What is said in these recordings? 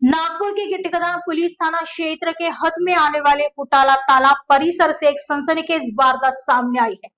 नागपुर के गिट्टिकदा police थाना क्षेत्र के हद में आने वाले फुटाला तालाब परिसर से एक सनसनीखेज वारदात सामने आई है।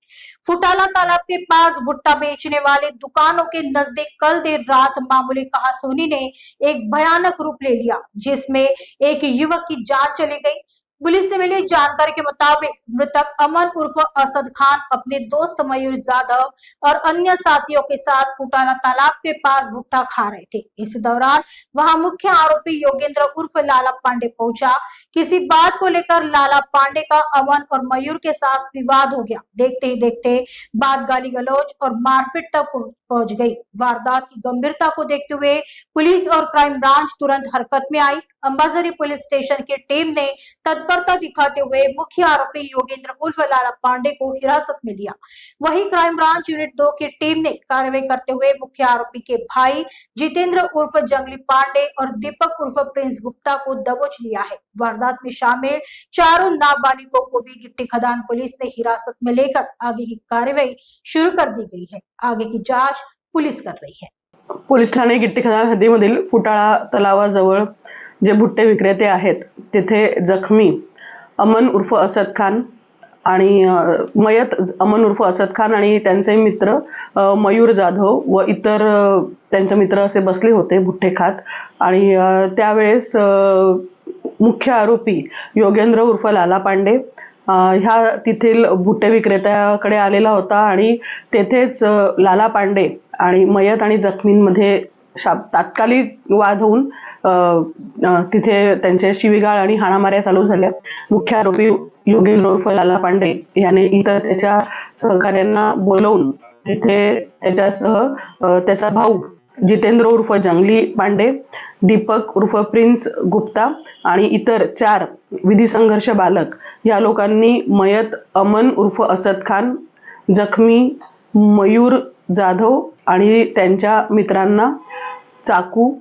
फुटाला तालाब के पास भुट्टा बेचने वाले दुकानों के नजदीक कल देर रात मामूली कहासुनी ने एक भयानक रूप ले लिया, जिसमें एक युवक की जान चली गई। पुलिस से मिली जानकारी के मुताबिक मृतक अमन उर्फ असद खान अपने दोस्त मयूर जाधव और अन्य साथियों के साथ फुटाला तालाब के पास भुट्टा खा रहे थे। इस दौरान वहां मुख्य आरोपी योगेंद्र उर्फ लाला पांडे पहुंचा। किसी बात को लेकर लाला पांडे का अमन और मयूर के साथ विवाद हो गया। देखते ही देखते बात गाली गलौज और मारपीट तक पहुंच गई। वारदात की गंभीरता को देखते हुए पुलिस और क्राइम ब्रांच तुरंत हरकत में आई। अंबाझरी पुलिस स्टेशन की टीम ने तत्परता दिखाते हुए मुख्य आरोपी योगेंद्र उर्फ लाला पांडे को हिरासत में लिया। वहीं क्राइम ब्रांच यूनिट 2 की टीम ने कार्रवाई करते हुए मुख्य आरोपी के भाई जितेंद्र उर्फ जंगली पांडे और दीपक उर्फ प्रिंस गुप्ता को दबोच लिया है। वारदात में शामिल चारों नाबालिगों को भी गिट्टी खदान पुलिस ने हिरासत में लेकर आगे की कार्रवाई शुरू कर दी गई है। आगे की जांच पुलिस कर रही है। पोलीस ठाणे गिट्टी खदान हद्दीमधील फुटाळा तलावाजवळ जे भुट्टे विक्रेते आहेत तिथे जखमी अमन उर्फ असद खान आणि मयत अमन उर्फ असद खान आणि त्यांचे मित्र मयूर जाधव व इतर त्यांचे मित्र असे बसले होते भुट्टे खात। आणि त्यावेळेस मुख्य आरोपी योगेंद्र उर्फ लाला पांडे ह्या तिथील भुट्टे विक्रेत्याकडे आलेला होता आणि तेथेच लाला पांडे आणि मयत आणि जखमींमध्ये तात्कालिक वाद होऊन तिथे त्यांचे शिवीगाळ आणि हाणामाऱ्या चालू झाल्या। मुख्य आरोपी योगेंद्र उर्फ लाला पांडे याने इतर त्याच्या सहकार्यांना बोलवून तिथे त्याच्यासह त्याचा भाऊ जितेंद्र उर्फ जंगली पांडे, दीपक उर्फ प्रिंस गुप्ता आणि इतर 4 विधी संघर्ष बालक या लोकांनी मयत अमन उर्फ असद खान, जखमी मयूर जाधव आणि त्यांच्या मित्रांना चाकू,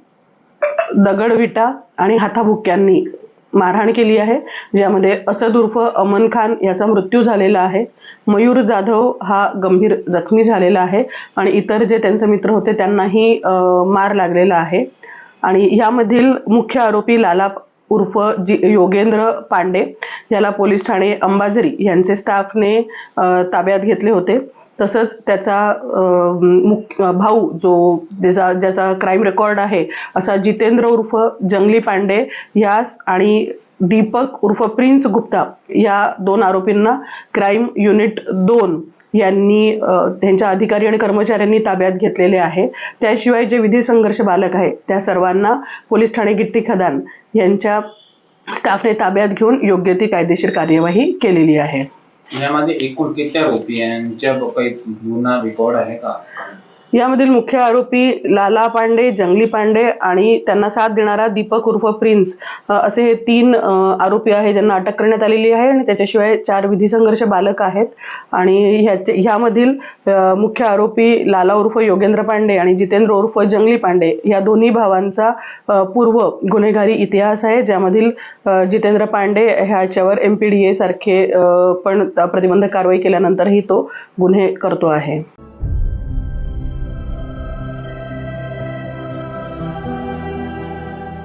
दगडविटा आणि हाताबुक्क्यांनी मारहाण केली आहे, ज्यामध्ये असद उर्फ अमन खान याचा मृत्यू झालेला आहे। मयूर जाधव हा गंभीर जखमी झालेला आहे आणि इतर जे त्यांचे मित्र होते त्यांनाही मार लागलेला आहे। आणि यामधील मुख्य आरोपी लाला उर्फ योगेंद्र पांडे याला पोलीस ठाणे अंबाझरी यांचे स्टाफने ताब्यात घेतले होते। तसंच त्याचा भाऊ जो ज्याचा क्राइम रेकॉर्ड आहे असा जितेंद्र उर्फ जंगली पांडे यास आणि दीपक उर्फ प्रिंस गुप्ता या 2 आरोपींना क्राइम युनिट 2 यांनी त्यांच्या अधिकारी आणि कर्मचाऱ्यांनी ताब्यात घेतलेले आहे। त्याशिवाय जे विधी संघर्ष बालक आहे त्या सर्वांना पोलीस ठाणे गिट्टी खदान यांच्या स्टाफने ताब्यात घेऊन योग्य ती कायदेशीर कार्यवाही केलेली आहे। यामध्ये एकूण किती आरोपी यांच्या काही गुन्हा रेकॉर्ड आहे का? यामधील मुख्य आरोपी लाला पांडे, जंगली पांडे आणि त्यांना साथ देणारा दीपक उर्फ प्रिन्स असे हे 3 आरोपी आहेत ज्यांना अटक करण्यात आलेली आहे। आणि त्याच्याशिवाय 4 विधी संघर्ष बालक आहेत। आणि ह्यामधील मुख्य आरोपी लाला उर्फ योगेंद्र पांडे आणि जितेंद्र उर्फ जंगली पांडे या दोन्ही भावांचा पूर्व गुन्हेगारी इतिहास आहे, ज्यामधील जितेंद्र पांडे ह्याच्यावर MPDA सारखे पण प्रतिबंधक कारवाई केल्यानंतरही तो गुन्हे करतो आहे।